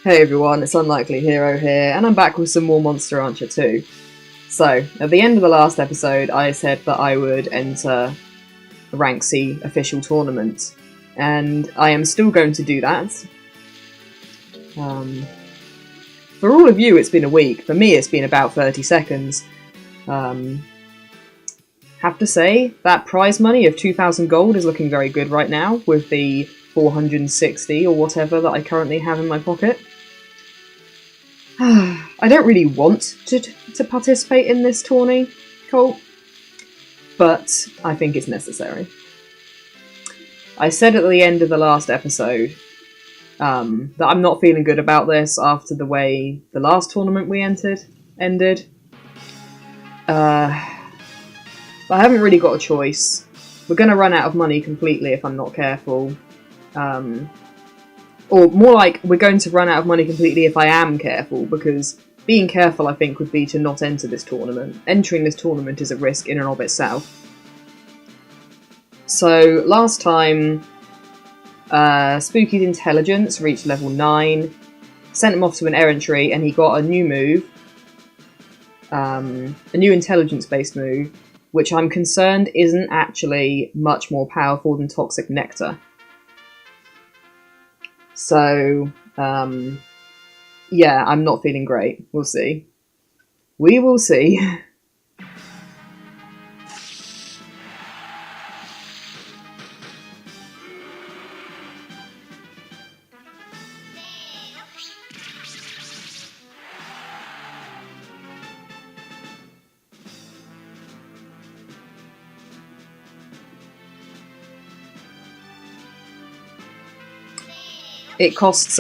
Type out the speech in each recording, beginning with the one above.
Hey everyone, it's Unlikely Hero here, and I'm back with some more Monster Rancher 2. So, at the end of the last episode, I said that I would enter the Rank C official tournament, and I am still going to do that. For all of you, it's been a week. For me, it's been about 30 seconds. Have to say, that prize money of 2,000 gold is looking very good right now, with the 460 or whatever that I currently have in my pocket. I don't really want to participate in this tourney, Colt, but I think it's necessary. I said at the end of the last episode that I'm not feeling good about this after the way the last tournament we ended. I haven't really got a choice. We're going to run out of money completely if I'm not careful. Or more like, we're going to run out of money completely if I am careful, because being careful, I think, would be to not enter this tournament. Entering this tournament is a risk in and of itself. So, last time, Spooky's intelligence reached level 9, sent him off to an errantry, and he got a new move, a new intelligence-based move, which I'm concerned isn't actually much more powerful than Toxic Nectar. So, yeah, I'm not feeling great. We'll see. We will see. It costs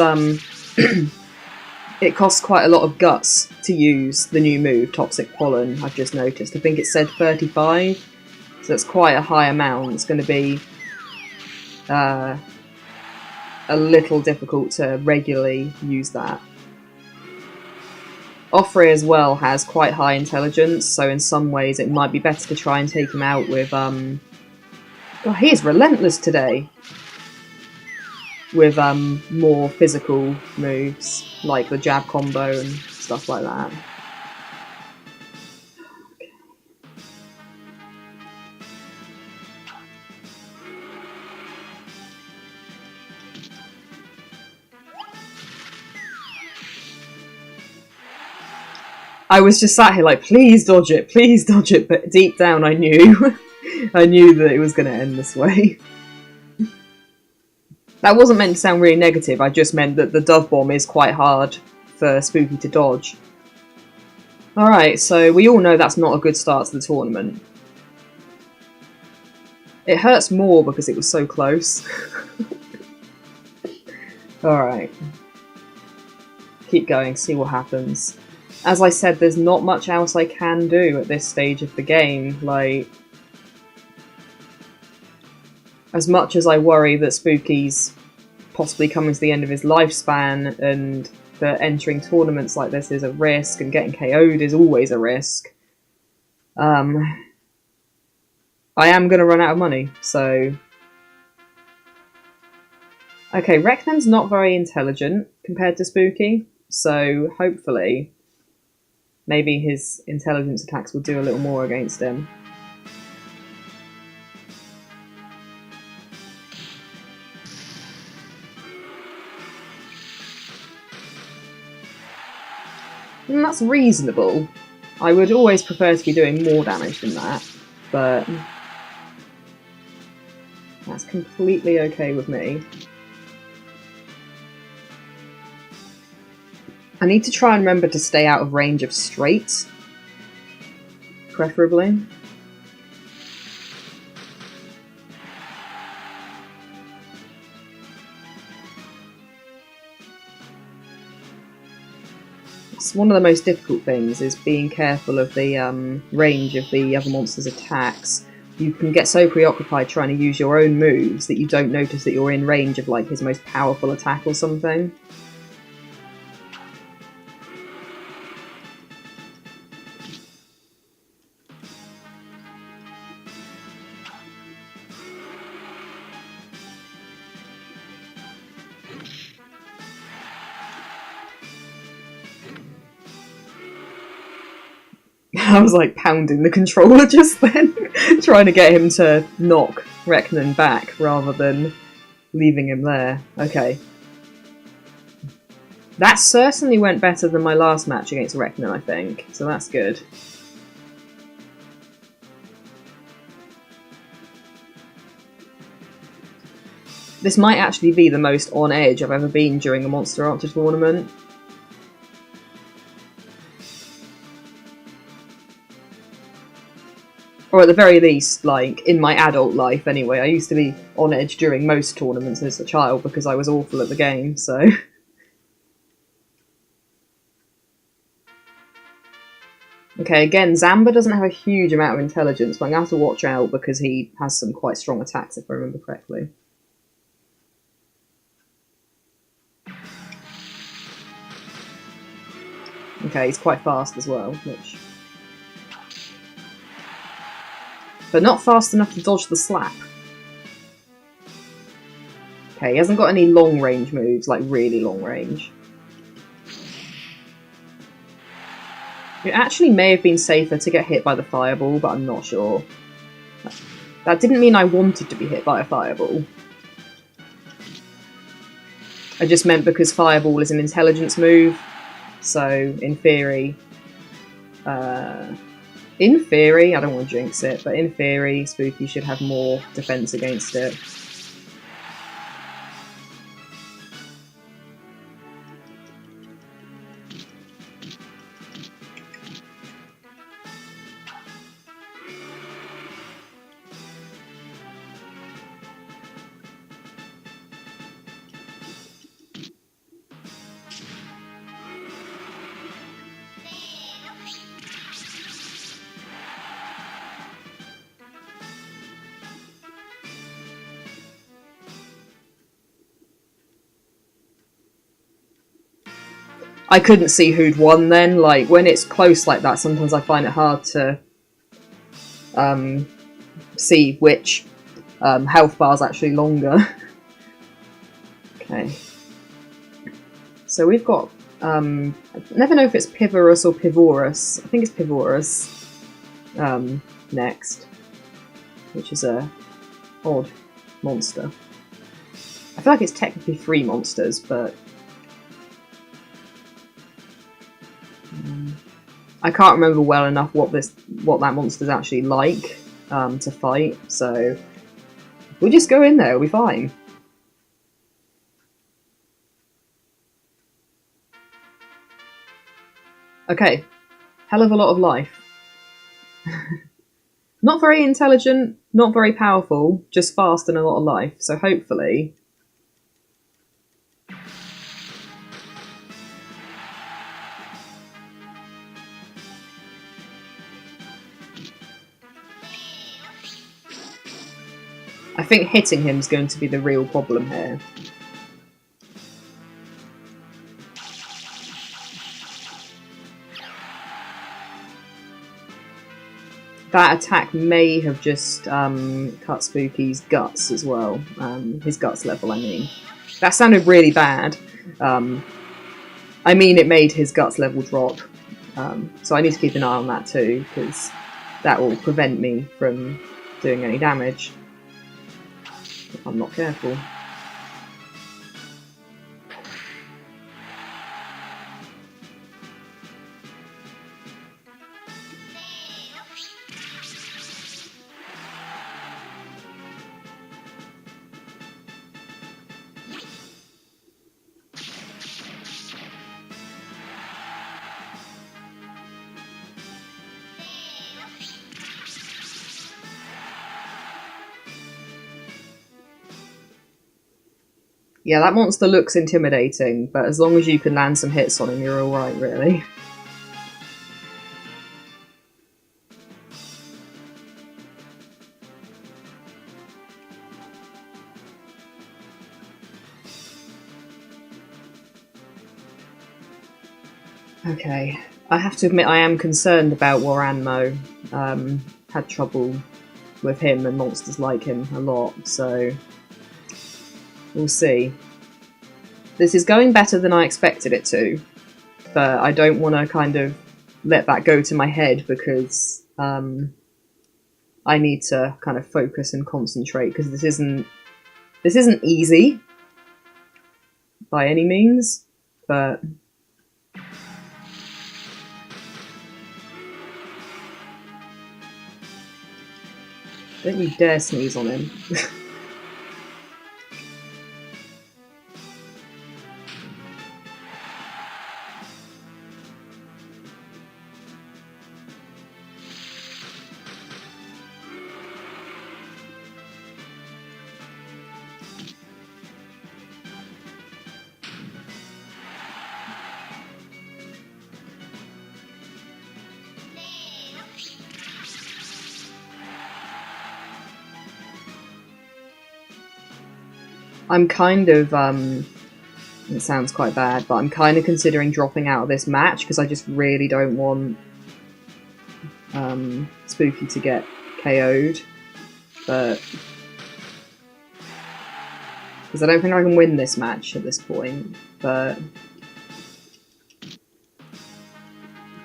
it costs quite a lot of guts to use the new move, Toxic Pollen, I've just noticed. I think it said 35, so that's quite a high amount. It's going to be a little difficult to regularly use that. Offrey as well has quite high intelligence, so in some ways it might be better to try and take him out with... God, he is relentless today! With more physical moves, like the jab combo and stuff like that. I was just sat here like, please dodge it, but deep down I knew, I knew that it was going to end this way. That wasn't meant to sound really negative, I just meant that the Dove Bomb is quite hard for Spooky to dodge. Alright, so we all know that's not a good start to the tournament. It hurts more because it was so close. Alright. Keep going, see what happens. As I said, there's not much else I can do at this stage of the game. Like, as much as I worry that Spooky's possibly coming to the end of his lifespan and that entering tournaments like this is a risk and getting KO'd is always a risk, I am going to run out of money, so... Okay, Reknen's not very intelligent compared to Spooky, so hopefully maybe his intelligence attacks will do a little more against him. And that's reasonable. I would always prefer to be doing more damage than that, but that's completely okay with me. I need to try and remember to stay out of range of straights, preferably. It's one of the most difficult things, is being careful of the range of the other monster's attacks. You can get so preoccupied trying to use your own moves that you don't notice that you're in range of like his most powerful attack or something. I was like pounding the controller just then, trying to get him to knock Reknan back rather than leaving him there. Okay. That certainly went better than my last match against Reknan, I think, so that's good. This might actually be the most on edge I've ever been during a Monster Hunter tournament. Or at the very least, like, in my adult life anyway. I used to be on edge during most tournaments as a child because I was awful at the game, so... Okay, again, Zamba doesn't have a huge amount of intelligence, but I'm going to have to watch out because he has some quite strong attacks, if I remember correctly. Okay, he's quite fast as well, which... But not fast enough to dodge the slap. Okay, he hasn't got any long-range moves, like really long range. It actually may have been safer to get hit by the fireball, but I'm not sure. That didn't mean I wanted to be hit by a fireball. I just meant because fireball is an intelligence move, so in theory, I don't want to jinx it, but in theory, Spooky should have more defense against it. I couldn't see who'd won then. Like, when it's close like that, sometimes I find it hard to see which health bar is actually longer. Okay. So we've got... I never know if it's Pivorus or Pivorus. I think it's Pivorus next. Which is a odd monster. I feel like it's technically 3 monsters, but... I can't remember well enough what that monster's actually like to fight, so we'll just go in there, it'll be fine. Okay, hell of a lot of life. Not very intelligent, not very powerful, just fast and a lot of life, so hopefully... I think hitting him is going to be the real problem here. That attack may have just cut Spooky's guts as well. His guts level, I mean. That sounded really bad. I mean, it made his guts level drop. So I need to keep an eye on that too, because that will prevent me from doing any damage if I'm not careful. Yeah, that monster looks intimidating, but as long as you can land some hits on him, you're alright, really. Okay, I have to admit I am concerned about Waranmo. Had trouble with him and monsters like him a lot, so... we'll see. This is going better than I expected it to, but I don't want to kind of let that go to my head because I need to kind of focus and concentrate because this isn't easy by any means, but don't you dare sneeze on him. I'm kind of, it sounds quite bad, but I'm kind of considering dropping out of this match because I just really don't want Spooky to get KO'd. But because I don't think I can win this match at this point, but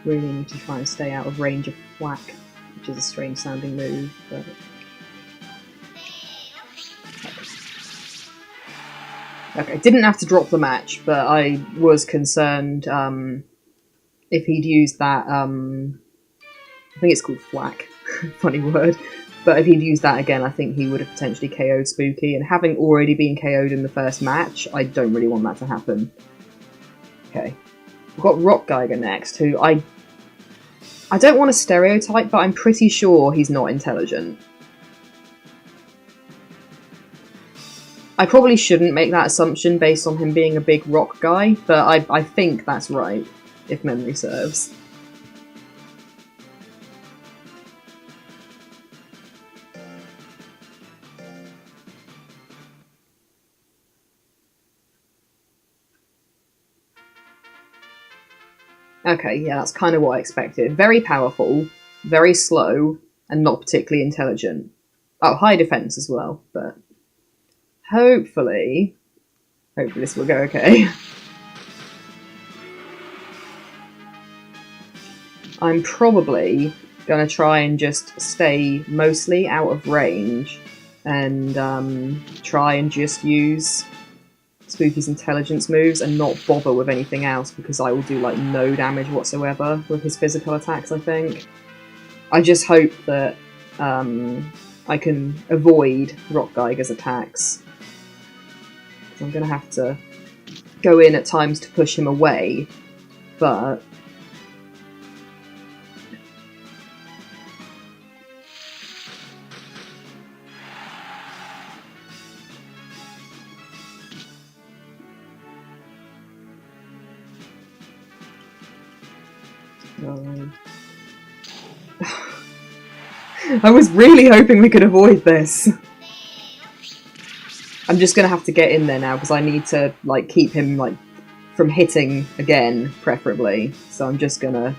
really need to try and stay out of range of whack, which is a strange sounding move, but okay, didn't have to drop the match, but I was concerned if he'd used that, I think it's called thwack, funny word, but if he'd used that again, I think he would have potentially KO'd Spooky, and having already been KO'd in the first match, I don't really want that to happen. Okay, we've got Rock Geiger next, who I don't want to stereotype, but I'm pretty sure he's not intelligent. I probably shouldn't make that assumption based on him being a big rock guy, but I think that's right, if memory serves. Okay, yeah, that's kind of what I expected. Very powerful, very slow, and not particularly intelligent. Oh, high defense as well, but hopefully this will go okay. I'm probably going to try and just stay mostly out of range and try and just use Spooky's intelligence moves and not bother with anything else because I will do like no damage whatsoever with his physical attacks, I think. I just hope that I can avoid Rock Geiger's attacks. I'm going to have to go in at times to push him away, but I was really hoping we could avoid this. I'm just gonna have to get in there now because I need to like keep him like from hitting again, preferably. So I'm just gonna.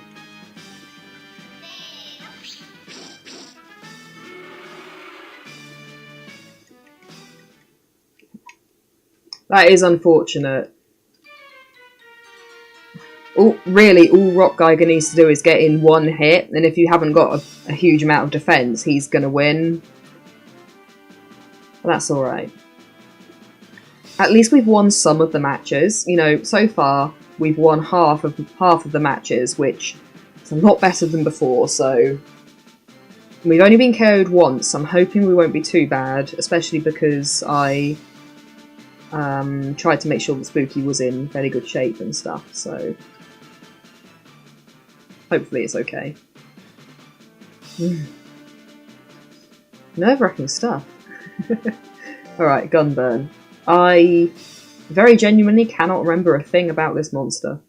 That is unfortunate. Really, all Rock Geiger needs to do is get in one hit, and if you haven't got a huge amount of defense, he's gonna win. But that's alright. At least we've won some of the matches. You know, so far we've won half of the matches, which is a lot better than before. So we've only been KO'd once. I'm hoping we won't be too bad, especially because I tried to make sure that Spooky was in fairly good shape and stuff. So hopefully it's okay. Nerve-wracking stuff. Alright, Gunburn. I very genuinely cannot remember a thing about this monster.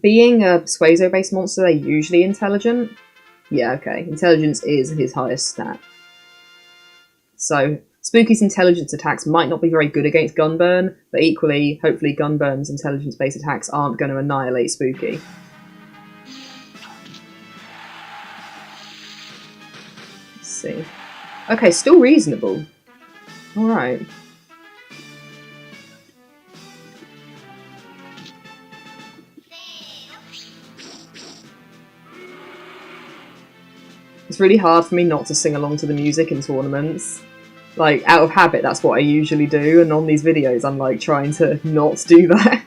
Being a Suazo-based monster, they're usually intelligent. Yeah, okay. Intelligence is his highest stat. So, Spooky's intelligence attacks might not be very good against Gunburn, but equally, hopefully Gunburn's intelligence-based attacks aren't going to annihilate Spooky. Let's see. Okay, still reasonable. Alright. It's really hard for me not to sing along to the music in tournaments. Like, out of habit, that's what I usually do, and on these videos I'm like trying to not do that.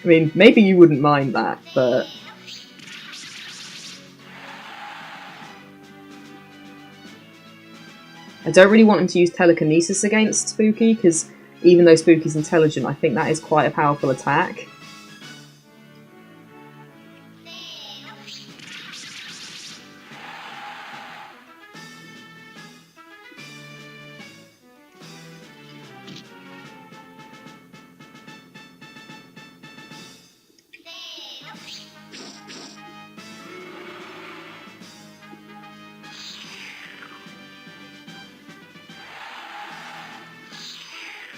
I mean, maybe you wouldn't mind that, but... I don't really want him to use telekinesis against Spooky, because even though Spooky's intelligent, I think that is quite a powerful attack.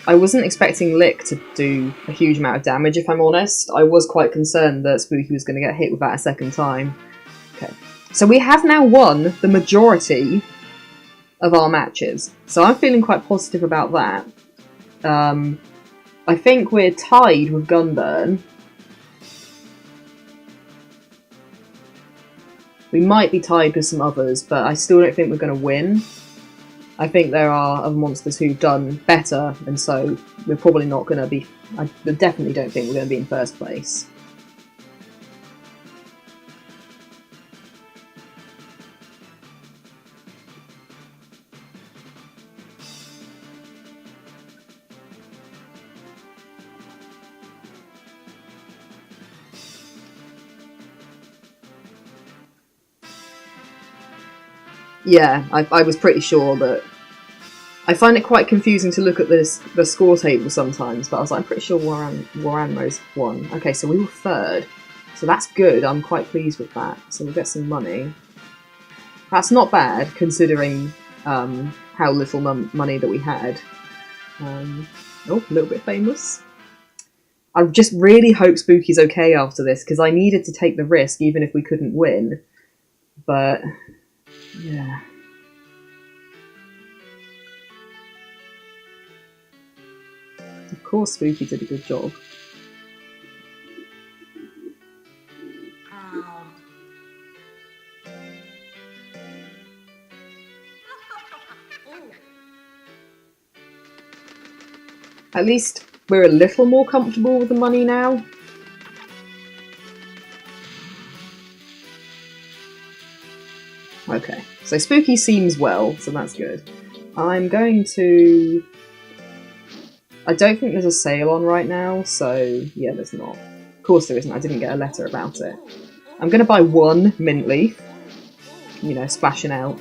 I wasn't expecting Lick to do a huge amount of damage, if I'm honest. I was quite concerned that Spooky was going to get hit with that a second time. Okay, so we have now won the majority of our matches, so I'm feeling quite positive about that. I think we're tied with Gunburn. We might be tied with some others, but I still don't think we're going to win. I think there are other monsters who've done better, and so we're probably not going to be... I definitely don't think we're going to be in first place. Yeah, I was pretty sure that... I find it quite confusing to look at the score table sometimes, but I was like, I'm pretty sure Waranmo's won. Okay, so we were third. So that's good, I'm quite pleased with that. So we'll get some money. That's not bad, considering how little money that we had. Oh, a little bit famous. I just really hope Spooky's okay after this, because I needed to take the risk even if we couldn't win. But... yeah. Of course Spooky did a good job. At least we're a little more comfortable with the money now. Okay, so Spooky seems well, so that's good. I'm going to... I don't think there's a sale on right now, so yeah, there's not. Of course there isn't, I didn't get a letter about it. I'm going to buy one mint leaf, you know, splashing out,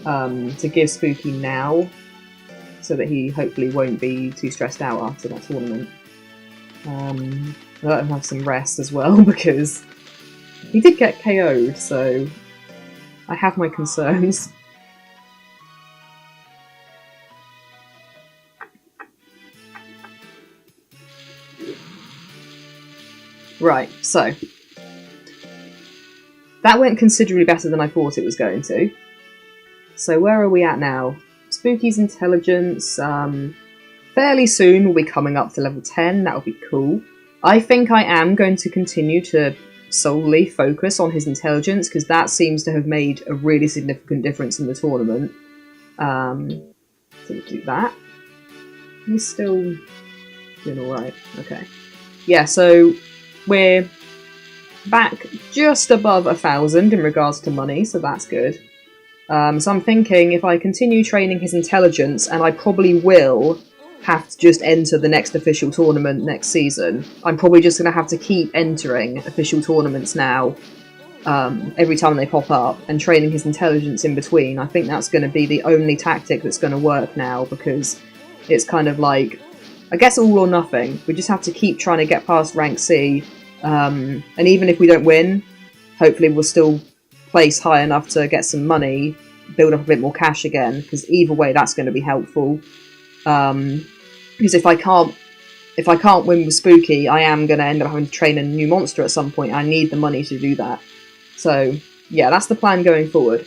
to give Spooky now, so that he hopefully won't be too stressed out after that tournament. I'll let him have some rest as well, because he did get KO'd, so I have my concerns. Right, so that went considerably better than I thought it was going to. So where are we at now? Spooky's intelligence, fairly soon we'll be coming up to level 10, that'll be cool. I think I am going to continue to solely focus on his intelligence, because that seems to have made a really significant difference in the tournament. So we'll do that. He's still doing alright, okay. Yeah, so we're back just above 1,000 in regards to money, so that's good. So I'm thinking if I continue training his intelligence, and I probably will have to just enter the next official tournament next season, I'm probably just going to have to keep entering official tournaments now, every time they pop up, and training his intelligence in between. I think that's going to be the only tactic that's going to work now, because it's kind of like, I guess all or nothing. We just have to keep trying to get past rank C, and even if we don't win, hopefully we'll still place high enough to get some money, build up a bit more cash again, because either way that's going to be helpful. Because if I can't win with Spooky, I am going to end up having to train a new monster at some point. I need the money to do that. So yeah, that's the plan going forward.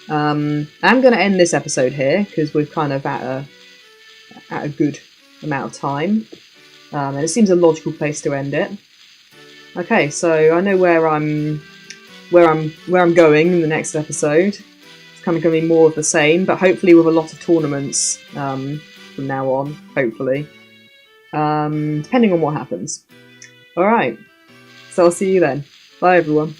I'm going to end this episode here, because we're kind of at a good amount of time, and it seems a logical place to end it. Okay, so I know where I'm where I'm going in the next episode. It's kind of going to be more of the same, but hopefully with a lot of tournaments from now on. Hopefully, depending on what happens. All right. So I'll see you then. Bye, everyone.